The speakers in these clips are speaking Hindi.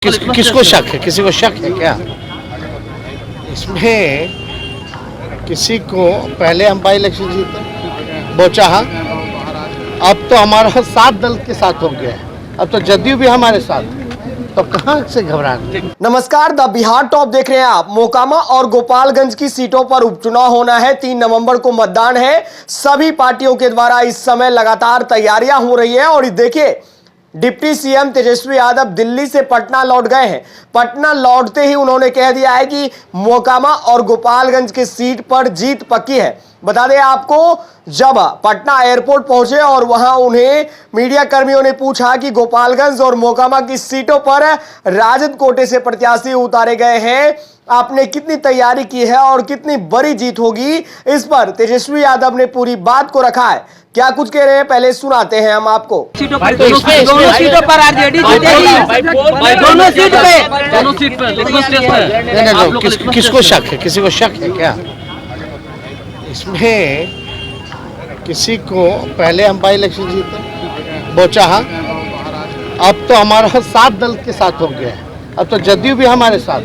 किसको शक है? किसी को शक है क्या इसमें? किसी को पहले हम बाई इलेक्शन जीते बोचाहा, अब तो हमारा सात दल के साथ हो गया है, अब तो जदयू भी हमारे साथ, तो कहां से घबराना। नमस्कार, द बिहार टॉप देख रहे हैं आप। मोकामा और गोपालगंज की सीटों पर उपचुनाव होना है। 3 नवंबर को मतदान है। सभी पार्टियों के द्वारा इस समय लगातार तैयारियां हो रही है और देखिए, डिप्टी सीएम तेजस्वी यादव दिल्ली से पटना लौट गए हैं। पटना लौटते ही उन्होंने कह दिया है कि मोकामा और गोपालगंज की सीट पर जीत पक्की है। बता दें आपको, जब पटना एयरपोर्ट पहुंचे और वहां उन्हें मीडिया कर्मियों ने पूछा कि गोपालगंज और मोकामा की सीटों पर राजद कोटे से प्रत्याशी उतारे गए हैं, आपने कितनी तैयारी की है और कितनी बड़ी जीत होगी, इस पर तेजस्वी यादव ने पूरी बात को रखा है। क्या कुछ कह रहे हैं, पहले सुनाते हैं हम आपको। दोनों सीटों पर आरजेडी जीतेगी, दोनों सीट पे। किसको शक है? किसी को शक है क्या इसमें? किसी को पहले हम बाई इलेक्शन जीते बोचाहा, अब तो हमारा सात दल के साथ हो गया है, अब तो जदयू भी हमारे साथ,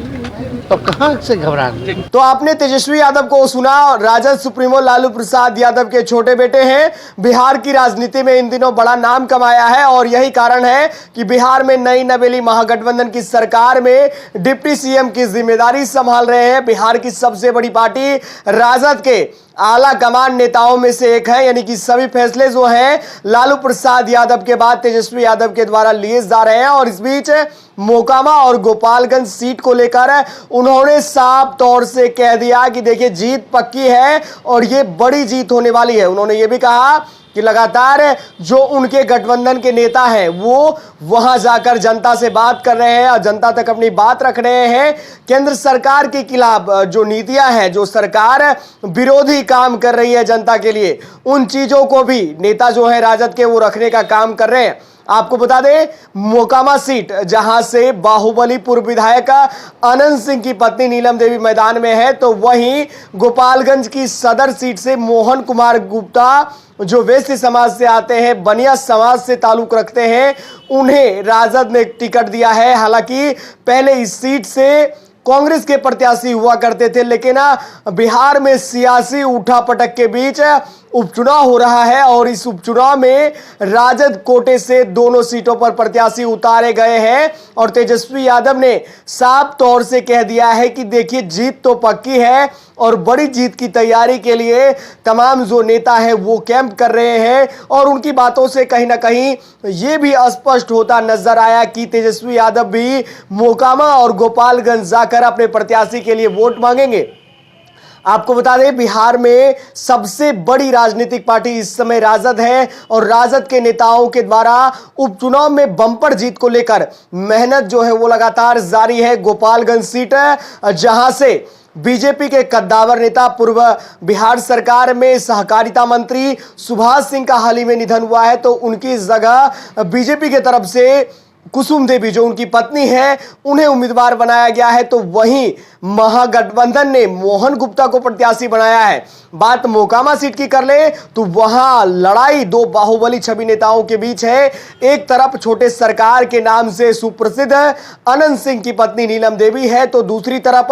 तो कहां से घबराना। तो आपने तेजस्वी यादव को सुना। राजद सुप्रीमो लालू प्रसाद यादव के छोटे बेटे हैं। बिहार की राजनीति में इन दिनों बड़ा नाम कमाया है और यही कारण है कि बिहार में नई नवेली महागठबंधन की सरकार में डिप्टी सीएम की जिम्मेदारी संभाल रहे हैं। बिहार की सबसे बड़ी पार्टी राजद के आला कमान नेताओं में से एक है, यानी कि सभी फैसले जो हैं लालू प्रसाद यादव के बाद तेजस्वी यादव के द्वारा लिए जा रहे हैं। और इस बीच मोकामा और गोपालगंज सीट को लेकर उन्होंने साफ तौर से कह दिया कि देखिए, जीत पक्की है और ये बड़ी जीत होने वाली है। उन्होंने ये भी कहा कि लगातार जो उनके गठबंधन के नेता हैं वो वहां जाकर जनता से बात कर रहे हैं और जनता तक अपनी बात रख रहे हैं। केंद्र सरकार के खिलाफ जो नीतियां हैं, जो सरकार विरोधी काम कर रही है जनता के लिए, उन चीजों को भी नेता जो है राजद के वो रखने का काम कर रहे हैं। आपको बता दें, मोकामा सीट जहां से बाहुबली पूर्व विधायक अनंत सिंह की पत्नी नीलम देवी मैदान में है, तो वहीं गोपालगंज की सदर सीट से मोहन कुमार गुप्ता जो वैश्य समाज से आते हैं, बनिया समाज से ताल्लुक रखते हैं, उन्हें राजद ने टिकट दिया है। हालांकि पहले इस सीट से कांग्रेस के प्रत्याशी हुआ करते थे, लेकिन बिहार में सियासी उठापटक के बीच उपचुनाव हो रहा है और इस उपचुनाव में राजद कोटे से दोनों सीटों पर प्रत्याशी उतारे गए हैं। और तेजस्वी यादव ने साफ तौर से कह दिया है कि देखिए, जीत तो पक्की है और बड़ी जीत की तैयारी के लिए तमाम जो नेता हैं वो कैंप कर रहे हैं। और उनकी बातों से कहीं ना कहीं ये भी स्पष्ट होता नजर आया कि तेजस्वी यादव भी मोकामा और गोपालगंज जाकर अपने प्रत्याशी के लिए वोट मांगेंगे। आपको बता दें, बिहार में सबसे बड़ी राजनीतिक पार्टी इस समय राजद है और राजद के नेताओं के द्वारा उपचुनाव में बम्पर जीत को लेकर मेहनत जो है वो लगातार जारी है। गोपालगंज सीट जहां से बीजेपी के कद्दावर नेता, पूर्व बिहार सरकार में सहकारिता मंत्री सुभाष सिंह का हाल ही में निधन हुआ है, तो उनकी जगह बीजेपी के तरफ से कुसुम देवी जो उनकी पत्नी है, उन्हें उम्मीदवार बनाया गया है। तो वहीं महागठबंधन ने मोहन गुप्ता को प्रत्याशी बनाया है। बात मोकामा सीट की कर ले तो वहां लड़ाई दो बाहुबली छवि नेताओं के बीच है। एक तरफ छोटे सरकार के नाम से सुप्रसिद्ध अनंत सिंह की पत्नी नीलम देवी है, तो दूसरी तरफ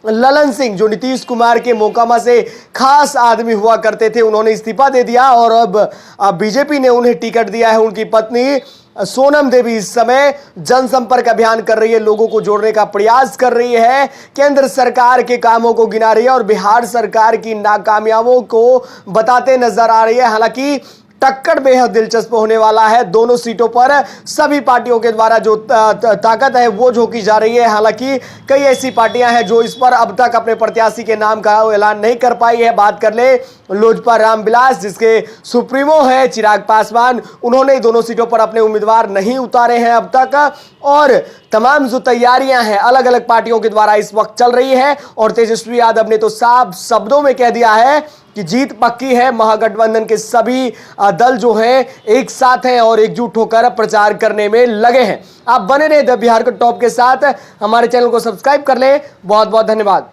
ललन सिंह जो नीतीश कुमार के मोकामा से खास आदमी हुआ करते थे, उन्होंने इस्तीफा दे दिया और अब बीजेपी ने उन्हें टिकट दिया है। उनकी पत्नी सोनम देवी इस समय जनसंपर्क अभियान कर रही है, लोगों को जोड़ने का प्रयास कर रही है, केंद्र सरकार के कामों को गिना रही है और बिहार सरकार की नाकामयाबियों को बताते नजर आ रही है। हालांकि टक्कर बेहद दिलचस्प होने वाला है। दोनों सीटों पर सभी पार्टियों के द्वारा जो ताकत है वो झोंकी जा रही है। हालांकि कई ऐसी पार्टियां हैं जो इस पर अब तक अपने प्रत्याशी के नाम का ऐलान नहीं कर पाई है। बात कर ले लोजपा रामविलास, जिसके सुप्रीमो है चिराग पासवान, उन्होंने दोनों सीटों पर अपने उम्मीदवार नहीं उतारे हैं अब तक। और तमाम जो तैयारियां हैं अलग अलग पार्टियों के द्वारा इस वक्त चल रही है और तेजस्वी यादव ने तो साफ शब्दों में कह दिया है कि जीत पक्की है। महागठबंधन के सभी दल जो हैं एक साथ हैं और एकजुट होकर प्रचार करने में लगे हैं। आप बने रहे द बिहार के टॉप के साथ, हमारे चैनल को सब्सक्राइब कर लें। बहुत बहुत धन्यवाद।